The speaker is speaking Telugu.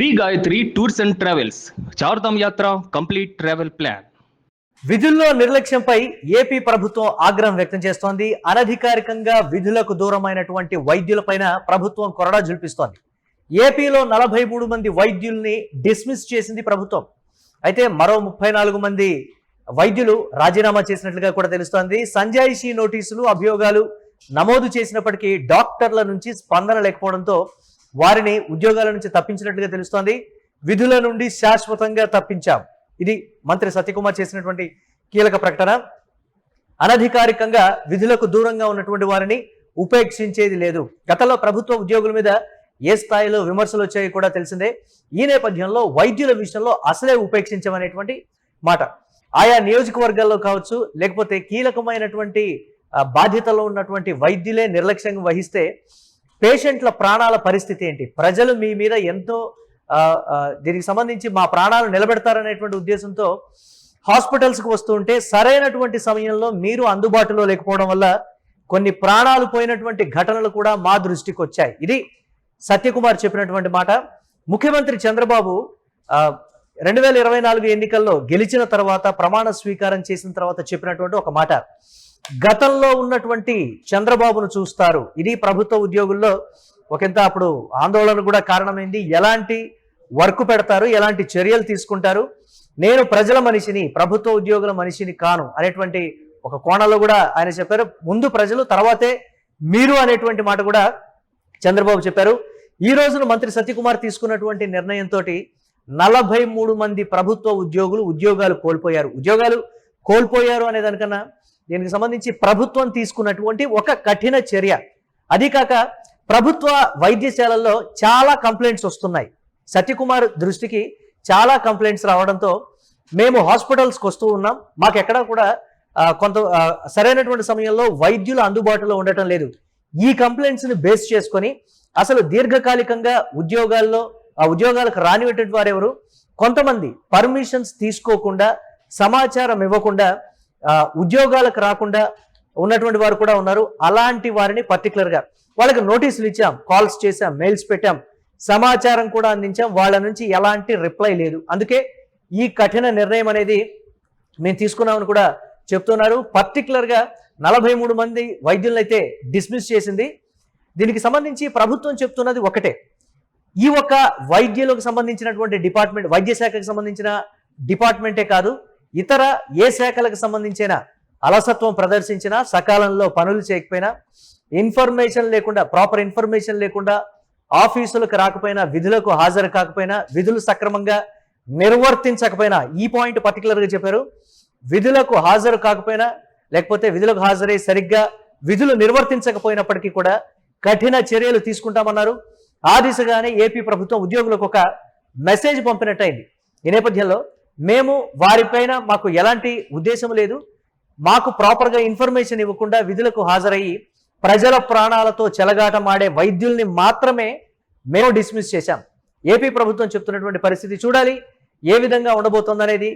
Shri Gayatri tours and travels Chardham యాత్ర కంప్లీట్ ట్రావెల్ ప్లాన్. విధుల్లో నిర్లక్ష్యంపై ఏపీ ప్రభుత్వం ఆగ్రహం వ్యక్తం చేస్తోంది. అనధికారికంగా విధులకు దూరమైనటువంటి వైద్యులపైన ప్రభుత్వం కొరడా జుల్పిస్తోంది. ఏపీలో 43 మంది వైద్యుల్ని డిస్మిస్ చేసింది ప్రభుత్వం. అయితే మరో 34 మంది వైద్యులు రాజీనామా చేసినట్లుగా కూడా తెలుస్తోంది. సంజాయిషీ నోటీసులు, అభియోగాలు నమోదు చేసినప్పటికీ డాక్టర్ల నుంచి స్పందన లేకపోవడంతో వారిని ఉద్యోగాల నుంచి తప్పించినట్లుగా తెలుస్తోంది. విధుల నుండి శాశ్వతంగా తప్పించాం, ఇది మంత్రి సత్యకుమార్ చేసినటువంటి కీలక ప్రకటన. అనధికారికంగా విధులకు దూరంగా ఉన్నటువంటి వారిని ఉపేక్షించేది లేదు. గతంలో ప్రభుత్వ ఉద్యోగుల మీద ఏ స్థాయిలో విమర్శలు వచ్చాయో కూడా తెలిసిందే. ఈ నేపథ్యంలో వైద్యుల విషయంలో అసలే ఉపేక్షించమనేటువంటి మాట. ఆయా నియోజకవర్గాల్లో కావచ్చు, లేకపోతే కీలకమైనటువంటి బాధ్యతలో ఉన్నటువంటి వైద్యులే నిర్లక్ష్యంగా వహిస్తే పేషెంట్ల ప్రాణాల పరిస్థితి ఏంటి? ప్రజలు మీ మీద ఎంతో దీనికి సంబంధించి మా ప్రాణాలు నిలబెడతారనేటువంటి ఉద్దేశంతో హాస్పిటల్స్కి వస్తూ ఉంటే సరైనటువంటి సమయంలో మీరు అందుబాటులో లేకపోవడం వల్ల కొన్ని ప్రాణాలు పోయినటువంటి ఘటనలు కూడా మా దృష్టికి వచ్చాయి. ఇది సత్యకుమార్ చెప్పినటువంటి మాట. ముఖ్యమంత్రి చంద్రబాబు 2024 ఎన్నికల్లో గెలిచిన తర్వాత, ప్రమాణ స్వీకారం చేసిన తర్వాత చెప్పినటువంటి ఒక మాట, గతంలో ఉన్నటువంటి చంద్రబాబును చూస్తారు. ఇది ప్రభుత్వ ఉద్యోగుల్లో ఒకంత అప్పుడు ఆందోళన కూడా కారణమైంది. ఎలాంటి వర్క్ పెడతారు, ఎలాంటి చర్యలు తీసుకుంటారు, నేను ప్రజల మనిషిని, ప్రభుత్వ ఉద్యోగుల మనిషిని కాను అనేటువంటి ఒక కోణంలో కూడా ఆయన చెప్పారు. ముందు ప్రజలు, తర్వాతే మీరు అనేటువంటి మాట కూడా చంద్రబాబు చెప్పారు. ఈ రోజున మంత్రి సత్యకుమార్ తీసుకున్నటువంటి నిర్ణయంతో 43 మంది ప్రభుత్వ ఉద్యోగాలు కోల్పోయారు అనే దానికన్నా దీనికి సంబంధించి ప్రభుత్వం తీసుకున్నటువంటి ఒక కఠిన చర్య. అది కాక ప్రభుత్వ వైద్యశాలల్లో చాలా కంప్లైంట్స్ వస్తున్నాయి. సత్యకుమార్ దృష్టికి చాలా కంప్లైంట్స్ రావడంతో మేము హాస్పిటల్స్కి వస్తూ ఉన్నాం, మాకు ఎక్కడా కూడా కొంత సరైనటువంటి సమయంలో వైద్యులు అందుబాటులో ఉండటం లేదు. ఈ కంప్లైంట్స్ని బేస్ చేసుకొని అసలు దీర్ఘకాలికంగా ఉద్యోగాలకు రానివేటువంటి వారెవరు, కొంతమంది పర్మిషన్స్ తీసుకోకుండా, సమాచారం ఇవ్వకుండా ఉద్యోగాలకు రాకుండా ఉన్నటువంటి వారు కూడా ఉన్నారు. అలాంటి వారిని పర్టికులర్గా వాళ్ళకి నోటీసులు ఇచ్చాం, కాల్స్ చేశాం, మెయిల్స్ పెట్టాం, సమాచారం కూడా అందించాం. వాళ్ళ నుంచి ఎలాంటి రిప్లై లేదు. అందుకే ఈ కఠిన నిర్ణయం అనేది మేము తీసుకున్నామని కూడా చెప్తున్నారు. పర్టికులర్గా 43 మంది వైద్యులను అయితే డిస్మిస్ చేసింది. దీనికి సంబంధించి ప్రభుత్వం చెప్తున్నది ఒకటే, ఈ ఒక్క వైద్యులకు సంబంధించినటువంటి డిపార్ట్మెంట్, వైద్య శాఖకు సంబంధించిన డిపార్ట్మెంటే కాదు, ఇతర ఏ శాఖలకు సంబంధించిన అలసత్వం ప్రదర్శించినా, సకాలంలో పనులు చేయకపోయినా, ఇన్ఫర్మేషన్ లేకుండా, ప్రాపర్ ఇన్ఫర్మేషన్ లేకుండా ఆఫీసులకు రాకపోయినా, విధులకు హాజరు కాకపోయినా, విధులు సక్రమంగా నిర్వర్తించకపోయినా, ఈ పాయింట్ పర్టికులర్గా చెప్పారు. విధులకు హాజరు కాకపోయినా, లేకపోతే విధులకు హాజరై సరిగ్గా విధులు నిర్వర్తించకపోయినప్పటికీ కూడా కఠిన చర్యలు తీసుకుంటామన్నారు. ఆ దిశగానే ఏపీ ప్రభుత్వం ఉద్యోగులకు ఒక మెసేజ్ పంపినట్టయింది. ఈ నేపథ్యంలో మేము వారిపైన మాకు ఎలాంటి ఉద్దేశం లేదు, మాకు ప్రాపర్గా ఇన్ఫర్మేషన్ ఇవ్వకుండా విధులకు హాజరయ్యి ప్రజల ప్రాణాలతో చెలగాటమాడే వైద్యుల్ని మాత్రమే మేము డిస్మిస్ చేశాం. ఏపీ ప్రభుత్వం చెప్తున్నటువంటి పరిస్థితి చూడాలి ఏ విధంగా ఉండబోతోందనేది.